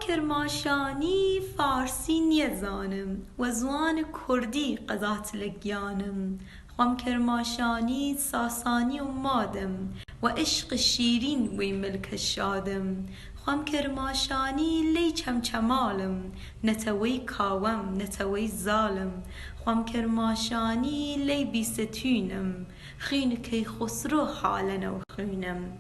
کرماشانی فارسی نیزانم و زوان کردی قضات لگیانم خوام کرماشانی ساسانی و مادم و عشق شیرین وی ملک شادم خوام کرماشانی لی چمچمالم نتوی کاوم نتوی زالم خوام کرماشانی لی بیستونم خین کی خسرو حالنا و خینم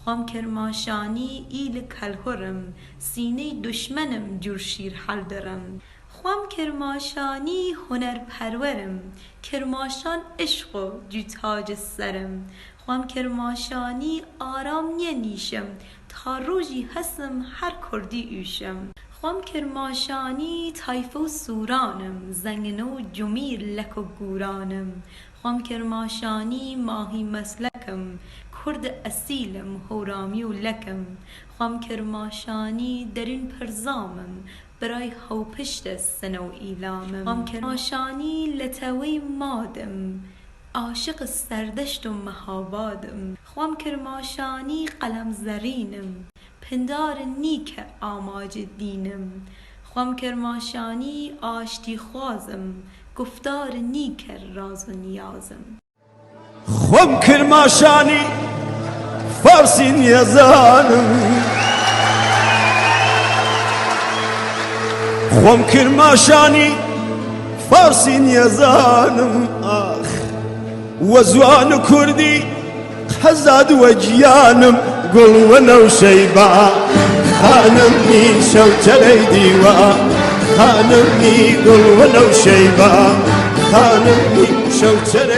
خوام کرماشانی ایل کلهرم سینه دشمنم جور شیر حل درم خوام کرماشانی هنر پرورم کرماشان عشق و جو تاج سرم خوام کرماشانی آرام نیشم تا روزی هستم هر کردی اوشم خوام کرماشانی تایفه و سورانم زنگنه و جمیر لک و گورانم خوام کرماشانی ماهی مسلکم کرد اصیلم هورامی و لکم خوام کرماشانی درین پرزامم برای هوپشت سنه و ایلامم خوام کرماشانی لتوی مادم عاشق سردشت و مهابادم خوام کرماشانی قلم زرینم پندار نیک آماج دینم خوام کرماشانی آشتی خوازم گفتار نیک راز و نیازم خوام کرماشانی فارسی نیزانم خوام کرماشانی فارسی نیزانم آخ وزوان كردي حزاد وجيانم قل ولو شيبا خانمني شوتري ديوا خانمني قل ولو شيبا خانمني شوتري